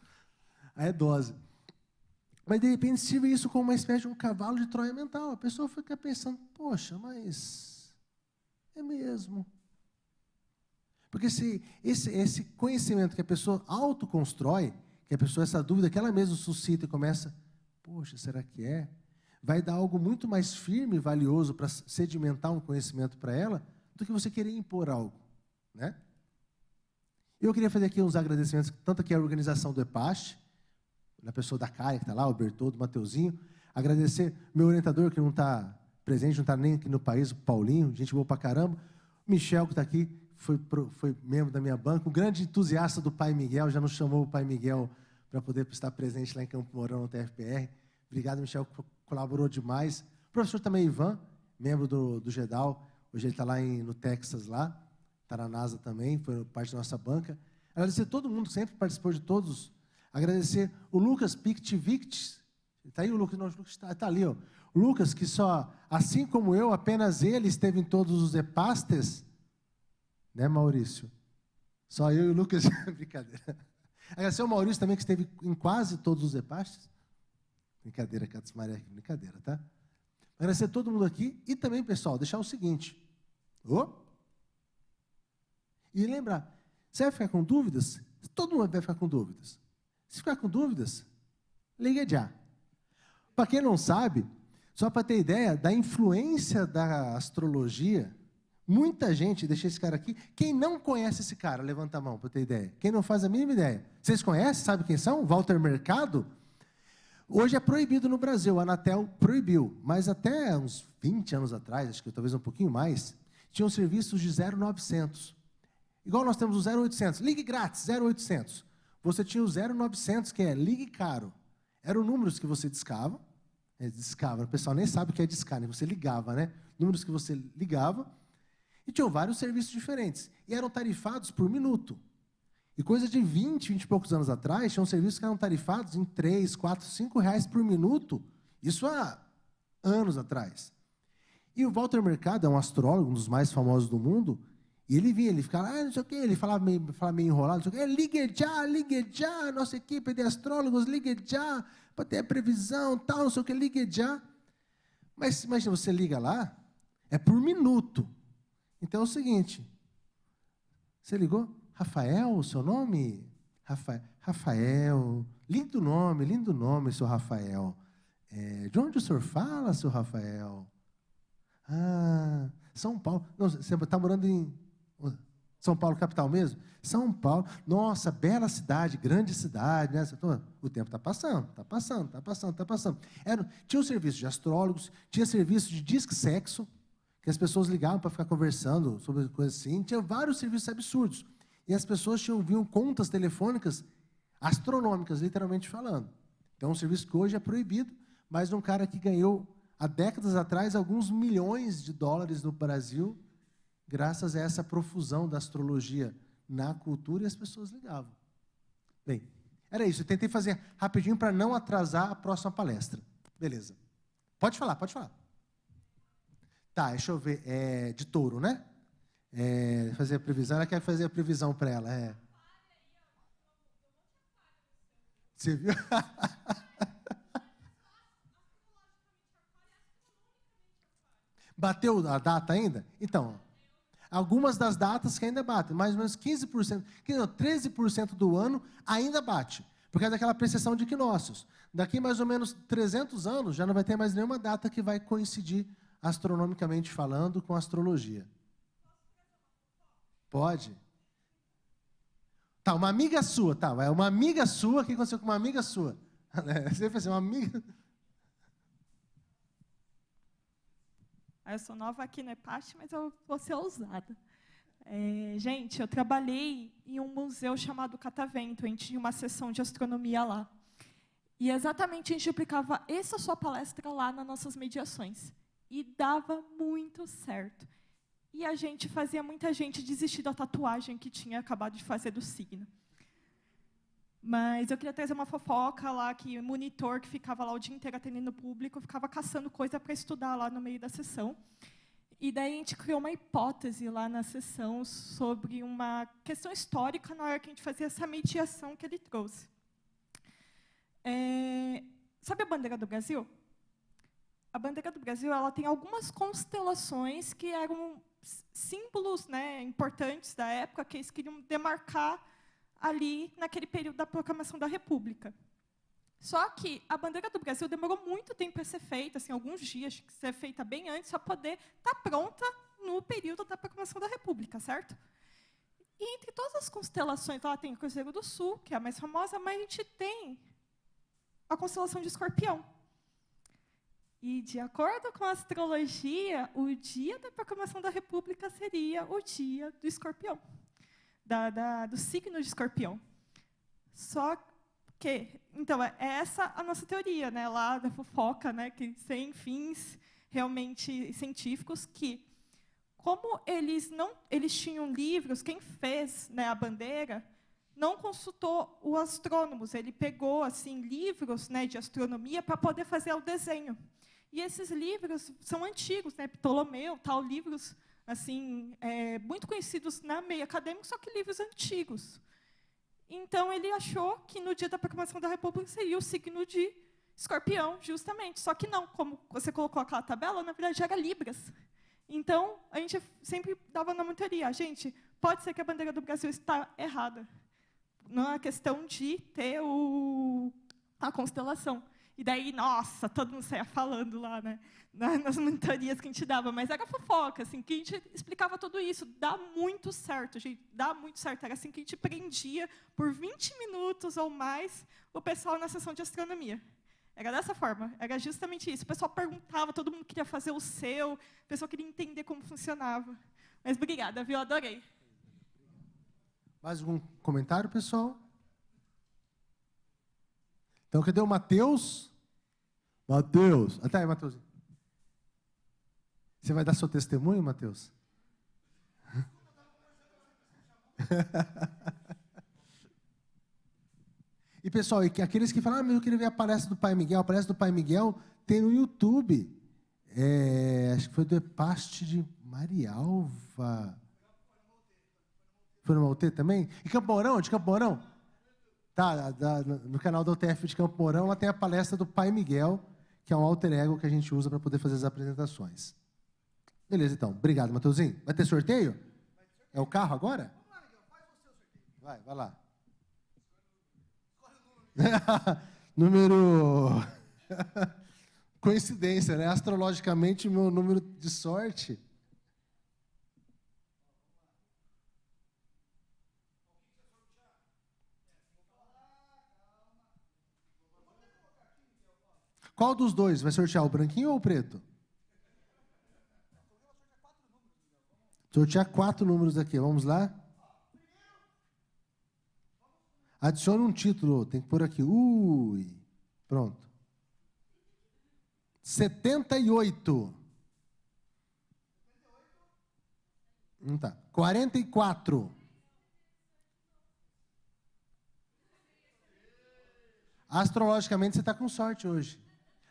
Speaker 2: aí é dose. Mas, de repente, se vê isso como uma espécie de um cavalo de Troia mental. A pessoa fica pensando, poxa, mas é mesmo. Porque esse conhecimento que a pessoa autoconstrói, que a pessoa, essa dúvida que ela mesma suscita e começa, poxa, será que é? Vai dar algo muito mais firme e valioso para sedimentar um conhecimento para ela, do que você querer impor algo, né? Eu queria fazer aqui uns agradecimentos, tanto aqui à organização do EPASH, na pessoa da Caia, que está lá, o Bertoldo, o Mateuzinho, agradecer meu orientador, que não está presente, não está nem aqui no país, o Paulinho, gente boa pra caramba, o Michel, que está aqui, foi membro da minha banca, um grande entusiasta do Pai Miguel, já nos chamou o Pai Miguel para poder estar presente lá em Campo Mourão, no TFPR. Obrigado, Michel, que colaborou demais. O professor também, Ivan, membro do GEDAL, hoje ele está lá no Texas, lá, está na NASA também, foi parte da nossa banca. Agradecer a todo mundo que sempre participou de todos. Agradecer o Lucas Pictivictis, está aí o Lucas, não, o Lucas está ali, ó. O Lucas, que só, assim como eu, apenas ele esteve em todos os EPASTES, né, Maurício? Só eu e o Lucas, brincadeira. Agradecer ao Maurício também, que esteve em quase todos os EPASTES. Brincadeira, Catos Maré, brincadeira, tá? Agradecer a todo mundo aqui e também, pessoal, deixar o seguinte. E lembrar, você vai ficar com dúvidas? Todo mundo vai ficar com dúvidas. Se ficar com dúvidas, liga já. Para quem não sabe, só para ter ideia da influência da astrologia, muita gente, deixa esse cara aqui, quem não conhece esse cara, levanta a mão para ter ideia. Quem não faz a mínima ideia. Vocês conhecem, sabe quem são? Walter Mercado? Hoje é proibido no Brasil, a Anatel proibiu, mas até uns 20 anos atrás, acho que talvez um pouquinho mais, tinham serviços de 0900. Igual nós temos o 0800, ligue grátis, 0800. Você tinha o 0900, que é ligue caro. Eram números que você discava, o pessoal nem sabe o que é discar, né? Você ligava, né? Números que você ligava, E tinham vários serviços diferentes. E eram tarifados por minuto. E coisa de 20 e poucos anos atrás, tinham serviços que eram tarifados em 3, 4, 5 reais por minuto. Isso há anos atrás. E o Walter Mercado é um astrólogo, um dos mais famosos do mundo, e ele vinha, ele ficava, não sei o quê, ele falava meio enrolado, não sei o quê, ligue já, nossa equipe de astrólogos, ligue já, para ter a previsão, tal, não sei o quê, ligue já. Mas imagina, você liga lá, é por minuto. Então é o seguinte, você ligou? Rafael, o seu nome? Rafael, lindo nome, seu Rafael. De onde o senhor fala, seu Rafael? Ah, São Paulo. Não, você está morando em São Paulo, capital mesmo? São Paulo. Nossa, bela cidade, grande cidade, né? O tempo está passando. Tinha um serviço de astrólogos, tinha serviço de disque-sexo, que as pessoas ligavam para ficar conversando sobre coisas assim. Tinha vários serviços absurdos. E as pessoas viam contas telefônicas astronômicas, literalmente falando. Então, é um serviço que hoje é proibido, mas um cara que ganhou, há décadas atrás, alguns milhões de dólares no Brasil, graças a essa profusão da astrologia na cultura, e as pessoas ligavam. Bem, era isso. Eu tentei fazer rapidinho para não atrasar a próxima palestra. Beleza. Pode falar. Tá, deixa eu ver. De touro, né? Fazer a previsão. Ela quer fazer a previsão para ela. Você viu? Bateu a data ainda? Então, algumas das datas que ainda batem, mais ou menos 15%, 13% do ano ainda bate, por causa daquela precessão de equinócios. Daqui mais ou menos 300 anos, já não vai ter mais nenhuma data que vai coincidir, astronomicamente falando, com a astrologia. Pode? Tá, uma amiga sua, uma amiga sua, o que aconteceu com uma amiga sua? Você fez uma amiga...
Speaker 3: Eu sou nova aqui no EPAST, mas eu vou ser ousada. Gente, eu trabalhei em um museu chamado Catavento, a gente tinha uma sessão de astronomia lá. E exatamente a gente aplicava essa sua palestra lá nas nossas mediações. E dava muito certo. E a gente fazia muita gente desistir da tatuagem que tinha acabado de fazer do signo. Mas eu queria trazer uma fofoca lá, que o monitor que ficava lá o dia inteiro atendendo o público, ficava caçando coisa para estudar lá no meio da sessão. E daí a gente criou uma hipótese lá na sessão sobre uma questão histórica na hora que a gente fazia essa mediação que ele trouxe. Sabe a bandeira do Brasil? A bandeira do Brasil, ela tem algumas constelações que eram símbolos, né, importantes da época, que eles queriam demarcar ali naquele período da proclamação da República. Só que a bandeira do Brasil demorou muito tempo para ser feita, assim, alguns dias, que ser feita bem antes, para poder estar pronta no período da proclamação da República, certo? E entre todas as constelações, lá tem o Cruzeiro do Sul, que é a mais famosa, mas a gente tem a constelação de Escorpião. E, de acordo com a astrologia, o dia da proclamação da República seria o dia do Escorpião. Do signo de Escorpião. Só que, então, é essa a nossa teoria, né, lá da fofoca, né, que sem fins realmente científicos, que, como eles tinham livros, quem fez, né, a bandeira não consultou os astrônomos, ele pegou assim livros, né, de astronomia para poder fazer o desenho. E esses livros são antigos, né, Ptolomeu, tal, livros assim, muito conhecidos na meio acadêmico, só que livros antigos. Então, ele achou que no dia da proclamação da República seria o signo de Escorpião, justamente. Só que não, como você colocou aquela tabela, na verdade era Libras. Então, a gente sempre dava na teoria, gente, pode ser que a bandeira do Brasil está errada. Não é questão de ter a constelação. E daí, nossa, todo mundo saia falando lá, né, nas mentorias que a gente dava, mas era fofoca, assim, que a gente explicava tudo isso. Dá muito certo, gente, dá muito certo. Era assim que a gente prendia por 20 minutos ou mais o pessoal na sessão de astronomia. Era dessa forma, era justamente isso. O pessoal perguntava, todo mundo queria fazer o seu, o pessoal queria entender como funcionava. Mas obrigada, viu? Adorei.
Speaker 2: Mais algum comentário, pessoal? Então, cadê o Matheus? Matheus. Até aí, Matheus. Você vai dar seu testemunho, Matheus? E, pessoal, e aqueles que falam, mas eu queria ver a palestra do Pai Miguel. A palestra do Pai Miguel tem no YouTube. Acho que foi do Epaste de Marialva. Foi no Maltê também? E Campo Mourão? De Campo Mourão? Tá, no canal da UTF de Campo Mourão, lá tem a palestra do Pai Miguel, que é um alter ego que a gente usa para poder fazer as apresentações. Beleza, então. Obrigado, Mateuzinho. Vai ter sorteio? É o carro agora? Vai lá. Número... Coincidência, né? Astrologicamente, meu número de sorte... Qual dos dois? Vai sortear o branquinho ou o preto? Sortear 4 números aqui. Vamos lá? Adicione um título. Tem que pôr aqui. Pronto. 78. Não tá. 44. Astrologicamente, você está com sorte hoje.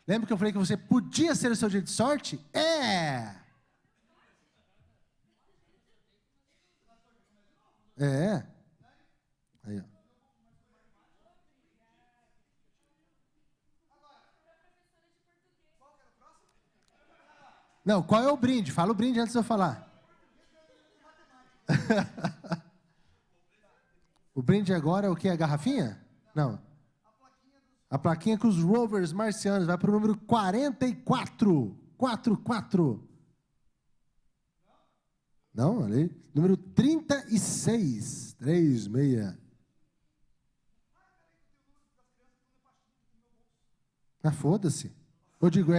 Speaker 2: Lembra que eu falei que você podia ser o seu dia de sorte? É! Aí, ó. Não, qual é o brinde? Fala o brinde antes de eu falar. O brinde agora é o quê? A garrafinha? Não. A plaquinha com os rovers marcianos. Vai para o número 44. 44. Não, ali. Número 36. 36. Ah, foda-se. Eu digo,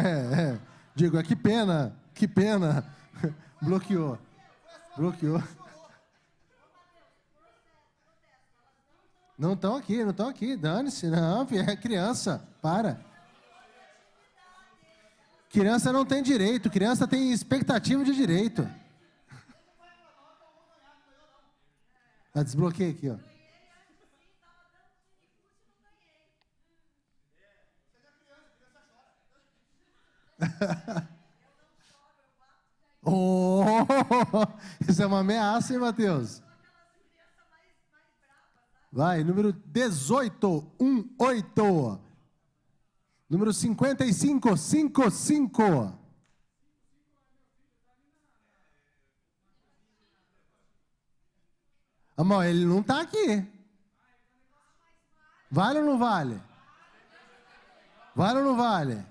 Speaker 2: Digo, que pena. Que pena. Bloqueou. Não estão aqui. Dane-se. Não, é criança. Para. Criança não tem direito. Criança tem expectativa de direito. Desbloqueei aqui, ó. Oh, isso é uma ameaça, hein, Matheus? Vai, número 18, 18. Número 55, 55. Amor, ele não está aqui. Vale ou não vale? Vale ou não vale?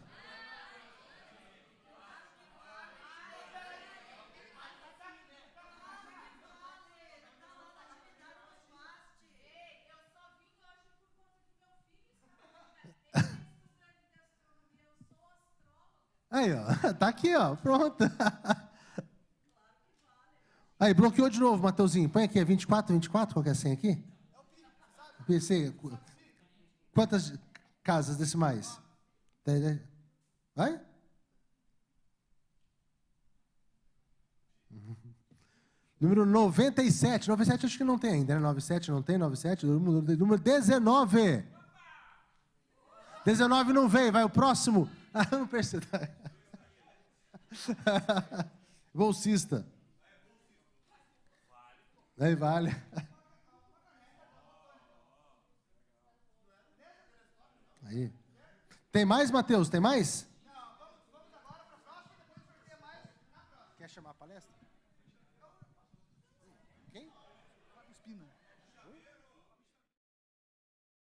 Speaker 2: Aí, ó, tá aqui, ó, pronto. Aí, bloqueou de novo, Mateuzinho. Põe aqui, é 24, qual que é a senha aqui? PC. Quantas casas decimais? Vai? Número 97. 97 acho que não tem ainda, né? 97 não tem, 97. Número 19. 19 não veio, vai o próximo. Ah, não percebi. Bolsista. Aí vale. Aí. Tem mais, Matheus? Tem mais? Não, vamos agora para a próxima e depois sorteia mais na próxima. Quer chamar a palestra?